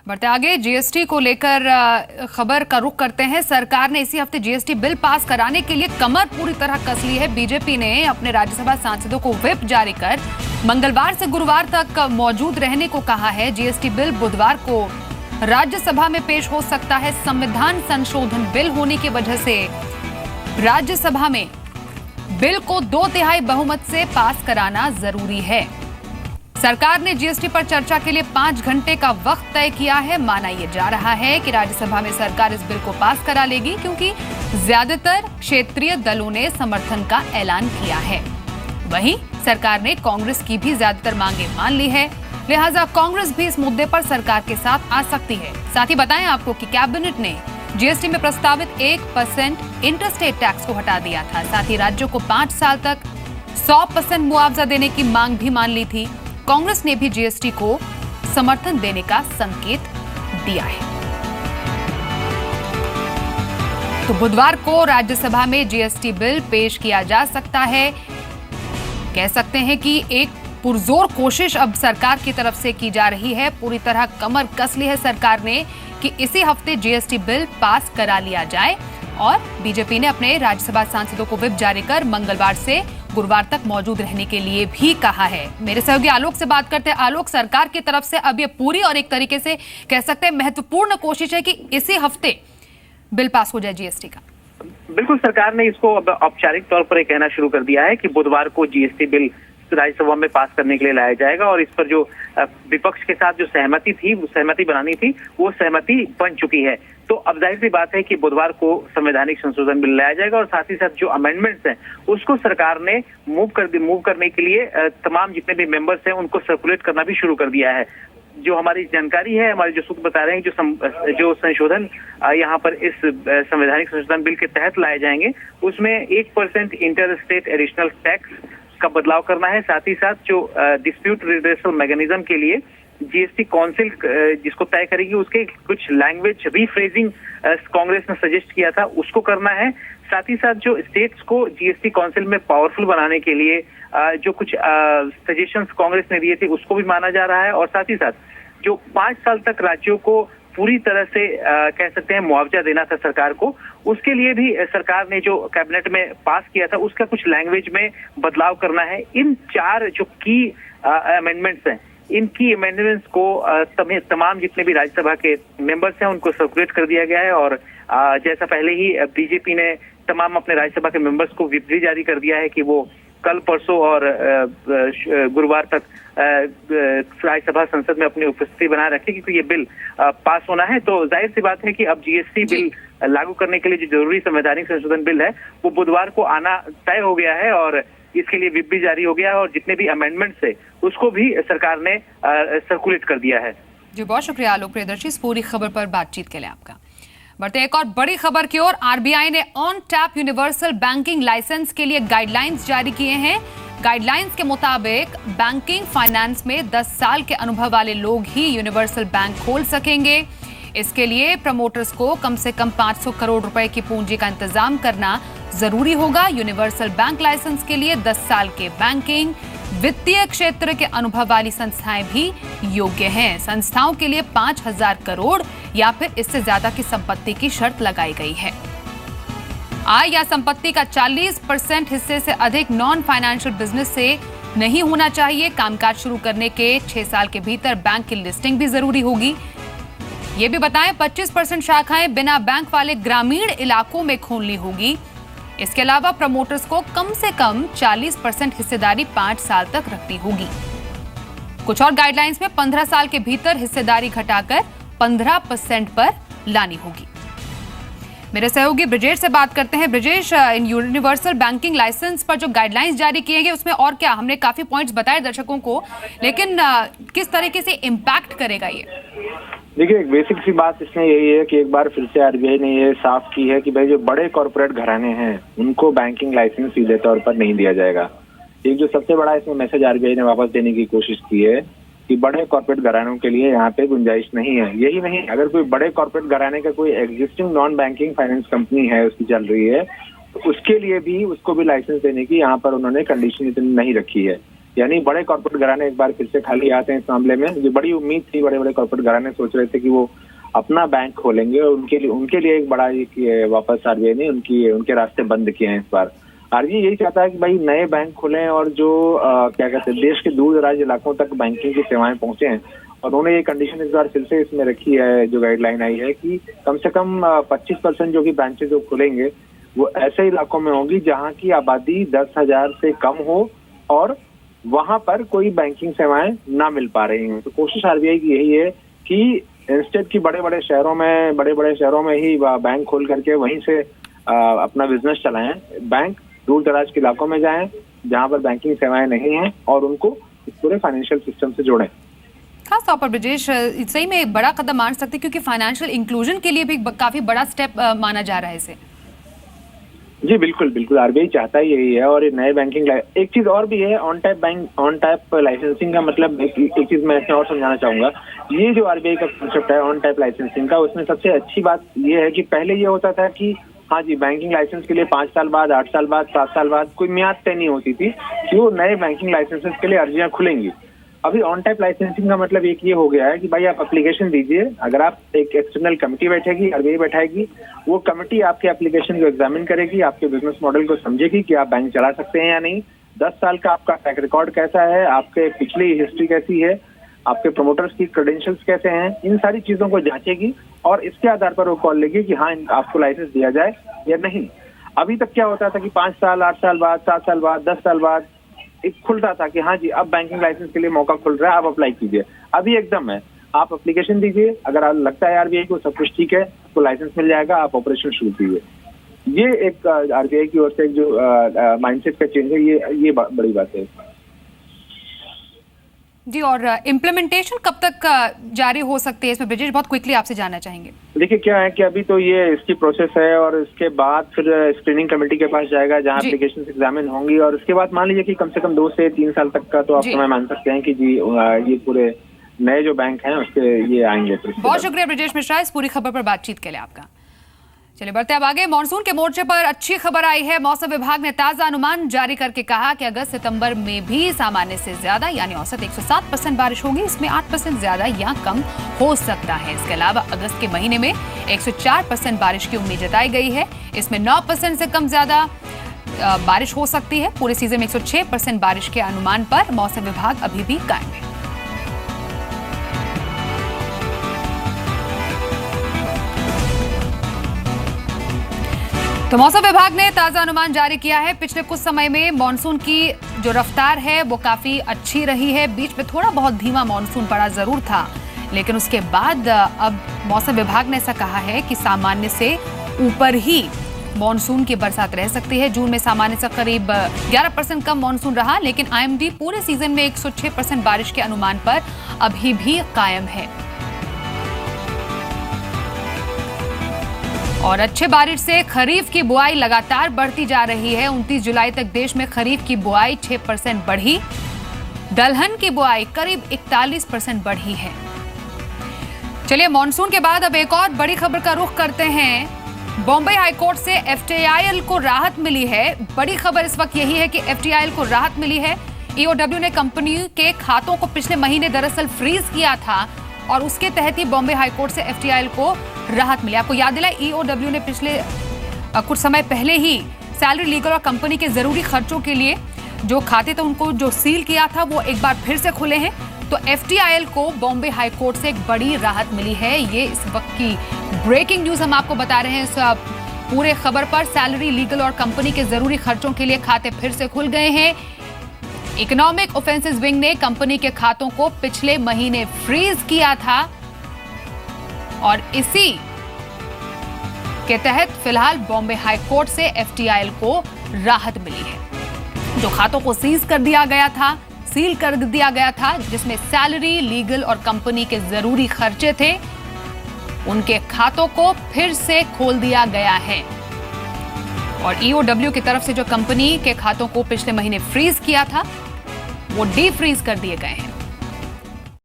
बढ़ते आगे जीएसटी को लेकर खबर का रुख करते हैं। सरकार ने इसी हफ्ते जीएसटी बिल पास कराने के लिए कमर पूरी तरह कस ली है। बीजेपी ने अपने राज्यसभा सांसदों को व्हिप जारी कर मंगलवार से गुरुवार तक मौजूद रहने को कहा है। जीएसटी बिल बुधवार को राज्यसभा में पेश हो सकता है। संविधान संशोधन बिल होने की वजह से राज्यसभा में बिल को 2/3 बहुमत से पास कराना जरूरी है। सरकार ने जीएसटी पर चर्चा के लिए 5 घंटे का वक्त तय किया है। माना यह जा रहा है कि राज्यसभा में सरकार इस बिल को पास करा लेगी, क्योंकि ज्यादातर क्षेत्रीय दलों ने समर्थन का ऐलान किया है। वहीं सरकार ने कांग्रेस की भी ज्यादातर मांगे मान ली है, लिहाजा कांग्रेस भी इस मुद्दे पर सरकार के साथ आ सकती है। साथ ही बताएं आपको कि कैबिनेट ने जीएसटी में प्रस्तावित 1% इंटरस्टेट टैक्स को हटा दिया था। साथ ही राज्यों को 5 साल तक 100% मुआवजा देने की मांग भी मान ली थी। कांग्रेस ने भी जीएसटी को समर्थन देने का संकेत दिया है। तो बुधवार को राज्यसभा में जीएसटी बिल पेश किया जा सकता है। कह सकते हैं कि एक पुरजोर कोशिश अब सरकार की तरफ से की जा रही है। पूरी तरह कमर कस ली है सरकार ने कि इसी हफ्ते जीएसटी बिल पास करा लिया जाए। और बीजेपी ने अपने राज्यसभा सांसदों को व्हिप जारी कर मंगलवार से गुरुवार तक मौजूद रहने के लिए भी कहा है। मेरे सहयोगी आलोक से बात करते हैं। आलोक, सरकार की तरफ से अब ये पूरी और एक तरीके से कह सकते हैं महत्वपूर्ण कोशिश है कि इसी हफ्ते बिल पास हो जाए जीएसटी का। बिल्कुल, सरकार ने इसको अब औपचारिक तौर पर कहना शुरू कर दिया है कि बुधवार को जीएसटी बिल राज्यसभा में पास करने के लिए लाया जाएगा। और इस पर जो विपक्ष के साथ जो सहमति बनानी थी वो सहमति बन चुकी है। तो अब जाहिर सी बात है कि बुधवार को संवैधानिक संशोधन बिल लाया जाएगा और साथ ही साथ जो अमेंडमेंट्स हैं उसको सरकार ने मूव करने के लिए तमाम जितने भी मेंबर्स हैं उनको सर्कुलेट करना भी शुरू कर दिया है। जो हमारी जानकारी है, हमारे जो सूत्र बता रहे हैं, जो संशोधन यहाँ पर इस संवैधानिक संशोधन बिल के तहत लाए जाएंगे उसमें 1% इंटर स्टेट एडिशनल टैक्स का बदलाव करना है। साथ ही साथ जो डिस्प्यूट रिड्रेसल मैकेनिज्म के लिए जीएसटी काउंसिल जिसको तय करेगी उसके कुछ लैंग्वेज रीफ्रेजिंग कांग्रेस ने सजेस्ट किया था उसको करना है। साथ ही साथ जो स्टेट्स को जीएसटी काउंसिल में पावरफुल बनाने के लिए जो कुछ सजेशंस कांग्रेस ने दिए थे उसको भी माना जा रहा है। और साथ ही साथ जो 5 साल तक राज्यों को पूरी तरह से कह सकते हैं मुआवजा देना था सरकार को, उसके लिए भी सरकार ने जो कैबिनेट में पास किया था उसका कुछ लैंग्वेज में बदलाव करना है। इन 4 जो की अमेंडमेंट्स हैं, इनकी अमेंडमेंट्स को तमाम जितने भी राज्यसभा के मेंबर्स हैं उनको सर्कुलेट कर दिया गया है। और जैसा पहले ही बीजेपी ने तमाम अपने राज्यसभा के मेंबर्स को व्हिप भी जारी कर दिया है कि वो कल, परसों और गुरुवार तक राज्यसभा संसद में अपनी उपस्थिति बनाए रखे, क्योंकि ये बिल पास होना है। तो जाहिर सी बात है कि अब जीएसटी बिल लागू करने के लिए जो जरूरी संवैधानिक संशोधन बिल है वो बुधवार को आना तय हो गया है और इसके लिए व्हिप भी जारी हो गया है और जितने भी अमेंडमेंट्स है उसको भी सरकार ने सर्कुलेट कर दिया है। जी, बहुत शुक्रिया आलोक प्रियदर्शी इस पूरी खबर पर बातचीत के लिए आपका। बढ़ते एक और बड़ी खबर की ओर। आरबीआई ने on tap universal banking licence के लिए गाइडलाइंस जारी किए हैं। गाइडलाइंस के मुताबिक बैंकिंग फाइनेंस में 10 साल के अनुभव वाले लोग ही यूनिवर्सल बैंक खोल सकेंगे। इसके लिए प्रमोटर्स को कम से कम 500 करोड़ रुपए की पूंजी का इंतजाम करना जरूरी होगा। यूनिवर्सल बैंक लाइसेंस के लिए 10 साल के बैंकिंग वित्तीय क्षेत्र के अनुभव वाली संस्थाएं भी योग्य हैं। संस्थाओं के लिए 5,000 करोड़ या फिर इससे ज्यादा की संपत्ति की शर्त लगाई गई है। आय या संपत्ति का 40% हिस्से से अधिक नॉन फाइनेंशियल बिजनेस से नहीं होना चाहिए। कामकाज शुरू करने के 6 साल के भीतर बैंक की लिस्टिंग भी जरूरी होगी। ये भी बताएं, 25% शाखाएं बिना बैंक वाले ग्रामीण इलाकों में खोलनी होगी। इसके अलावा प्रमोटर्स को कम से कम 40% हिस्सेदारी 5 साल तक रखनी होगी। कुछ और गाइडलाइंस में 15 साल के भीतर हिस्सेदारी घटाकर 15% पर लानी होगी। मेरे सहयोगी ब्रिजेश से बात करते हैं। ब्रिजेश, इन यूनिवर्सल बैंकिंग लाइसेंस पर जो गाइडलाइंस जारी किए गए उसमें और क्या, हमने काफी पॉइंट्स बताए दर्शकों को, लेकिन किस तरीके से इम्पैक्ट करेगा ये? देखिए, एक बेसिक सी बात इसमें यही है कि एक बार फिर से आरबीआई ने ये साफ की है कि भाई जो बड़े कॉर्पोरेट घराने हैं उनको बैंकिंग लाइसेंस सीधे तौर पर नहीं दिया जाएगा। एक जो सबसे बड़ा इसमें मैसेज आरबीआई ने वापस देने की कोशिश की है कि बड़े कॉर्पोरेट घरानों के लिए यहाँ पे गुंजाइश नहीं है। यही नहीं, अगर कोई बड़े कॉर्पोरेट घराने का कोई existing non banking finance company है, उसकी चल रही है, तो उसके लिए भी उसको भी लाइसेंस देने की यहाँ पर उन्होंने कंडीशन इतनी नहीं रखी है। यानी बड़े कॉर्पोरेट घराने एक बार फिर से खाली आते हैं इस मामले में। जो बड़ी उम्मीद थी, बड़े बड़े कॉर्पोरेट घराने सोच रहे थे कि वो अपना बैंक खोलेंगे और उनके लिए एक बड़ा वापस आरबीआई ने उनके रास्ते बंद किए हैं इस बार। आरबीआई यही चाहता है कि भाई नए बैंक खुलें और जो क्या कहते हैं देश के दूर दराज इलाकों तक बैंकिंग की सेवाएं पहुंचे हैं। और उन्होंने ये कंडीशन इस बार फिर से इसमें रखी है, जो गाइडलाइन आई है कि कम से कम 25% जो कि ब्रांचेज जो खुलेंगे वो ऐसे इलाकों में होंगी जहां की आबादी 10,000 से कम हो और वहां पर कोई बैंकिंग सेवाएं ना मिल पा रही हैं। तो कोशिश आरबीआई की यही है कि इंस्टेड की बड़े बड़े शहरों में ही बैंक खोल करके वहीं से अपना बिजनेस चलाएं, बैंक दूर दराज के इलाकों में जाएं जहां पर बैंकिंग सेवाएं नहीं हैं और उनको इस पूरे फाइनेंशियल सिस्टम से जोड़ें। खास तौर पर ब्रजेश सही में बड़ा कदम मान सकते, क्योंकि फाइनेंशियल इंक्लूजन के लिए भी काफी बड़ा स्टेप माना जा रहा है इसे। जी बिल्कुल आरबीआई चाहता ही यही है। और ये नए बैंकिंग एक चीज और भी है, ऑन टाइप लाइसेंसिंग का मतलब एक चीज मैं इसमें और समझाना चाहूंगा। ये जो आरबीआई का कॉन्सेप्ट है ऑन टाइप लाइसेंसिंग का, उसमें सबसे अच्छी बात ये है कि पहले ये होता था कि हाँ जी बैंकिंग लाइसेंस के लिए 5 साल बाद, 8 साल बाद, 7 साल बाद कोई मियाद तय नहीं होती थी कि वो नए बैंकिंग लाइसेंसेस के लिए अर्जियां खुलेंगी। अभी ऑन टाइप लाइसेंसिंग का मतलब एक ये हो गया है कि भाई आप एप्लीकेशन दीजिए, अगर आप एक एक्सटर्नल कमेटी बैठेगी, आरबीआई बैठाएगी, वो कमेटी आपके एप्लीकेशन को एग्जामिन करेगी, आपके बिजनेस मॉडल को समझेगी कि आप बैंक चला सकते हैं या नहीं, 10 साल का आपका ट्रैक रिकॉर्ड कैसा है, आपके पिछली हिस्ट्री कैसी है, आपके प्रमोटर्स की क्रेडेंशियल्स कैसे हैं, इन सारी चीजों को जांचेगी और इसके आधार पर वो कॉल लेगी कि हाँ आपको लाइसेंस दिया जाए या नहीं। अभी तक क्या होता था कि 5 साल, 8 साल बाद, 7 साल बाद, 10 साल बाद एक खुलता था कि हाँ जी अब बैंकिंग लाइसेंस के लिए मौका खुल रहा है, आप अप्लाई कीजिए। अभी एकदम है, आप एप्लीकेशन दीजिए, अगर लगता है आरबीआई को सब कुछ ठीक है तो लाइसेंस मिल जाएगा, आप ऑपरेशन शुरू कीजिए। ये एक आरबीआई की ओर से जो माइंडसेट का चेंज है, ये बड़ी बात है जी। और इम्प्लीमेंटेशन कब तक जारी हो सकती है इसमें ब्रजेश, बहुत क्विकली आपसे जानना चाहेंगे। देखिए क्या है कि अभी तो ये इसकी प्रोसेस है और इसके बाद फिर स्क्रीनिंग कमेटी के पास जाएगा जहां एप्लीकेशन एग्जामिन होंगी और उसके बाद मान लीजिए कि कम से कम 2 से 3 साल तक का तो आप समय मान सकते हैं कि जी ये पूरे नए जो बैंक हैं उसके ये आएंगे। बहुत शुक्रिया ब्रजेश मिश्रा इस पूरी खबर पर बातचीत के लिए आपका। चलिए बढ़ते अब आगे। मॉनसून के मोर्चे पर अच्छी खबर आई है। मौसम विभाग ने ताजा अनुमान जारी करके कहा कि अगस्त सितंबर में भी सामान्य से ज्यादा यानी औसत 107% बारिश होगी, इसमें 8% ज्यादा या कम हो सकता है। इसके अलावा अगस्त के महीने में 104% बारिश की उम्मीद जताई गई है, इसमें 9% से कम ज्यादा बारिश हो सकती है। पूरे सीजन में 106% बारिश के अनुमान पर मौसम विभाग अभी भी कायम है। तो मौसम विभाग ने ताजा अनुमान जारी किया है। पिछले कुछ समय में मॉनसून की जो रफ्तार है वो काफी अच्छी रही है। बीच में थोड़ा बहुत धीमा मॉनसून पड़ा जरूर था, लेकिन उसके बाद अब मौसम विभाग ने ऐसा कहा है कि सामान्य से ऊपर ही मॉनसून की बरसात रह सकती है। जून में सामान्य से करीब 11% कम मॉनसून रहा, लेकिन आईएमडी पूरे सीजन में 106% बारिश के अनुमान पर अभी भी कायम है। और अच्छे बारिश से खरीफ की बुआई लगातार बढ़ती जा रही है। 29 जुलाई तक देश में खरीफ की बुआई 6% बढ़ी, दलहन की बुआई करीब 41% बढ़ी है। चलिए मॉनसून के बाद अब एक और बड़ी खबर का रुख करते हैं। बॉम्बे हाईकोर्ट से एफटीआईएल को राहत मिली है। बड़ी खबर इस वक्त यही है कि एफटीआईएल को राहत मिली है। ईओडब्ल्यू ने कंपनी के खातों को पिछले महीने दरअसल फ्रीज किया था और उसके तहत ही बॉम्बे हाईकोर्ट से एफटीआईएल को राहत मिली। आपको याद दिलाए, ईओडब्ल्यू ने पिछले कुछ समय पहले ही सैलरी, लीगल और कंपनी के जरूरी खर्चों के लिए जो खाते थे उनको जो सील किया था वो एक बार फिर से खुले हैं। तो एफटीआईएल को बॉम्बे हाईकोर्ट से एक बड़ी राहत मिली है। ये इस वक्त की ब्रेकिंग न्यूज हम आपको बता रहे हैं। इस पूरे खबर पर सैलरी, लीगल और कंपनी के जरूरी खर्चों के लिए खाते फिर से खुल गए हैं। इकोनॉमिक ऑफेंसेस विंग ने कंपनी के खातों को पिछले महीने फ्रीज किया था और इसी के तहत फिलहाल बॉम्बे हाईकोर्ट से एफटीआईएल को राहत मिली है। जो खातों को सील कर दिया गया था, जिसमें सैलरी, लीगल और कंपनी के जरूरी खर्चे थे, उनके खातों को फिर से खोल दिया गया है। और ईओडब्ल्यू की तरफ से जो कंपनी के खातों को पिछले महीने फ्रीज किया था वो डी फ्रीज कर दिए गए हैं।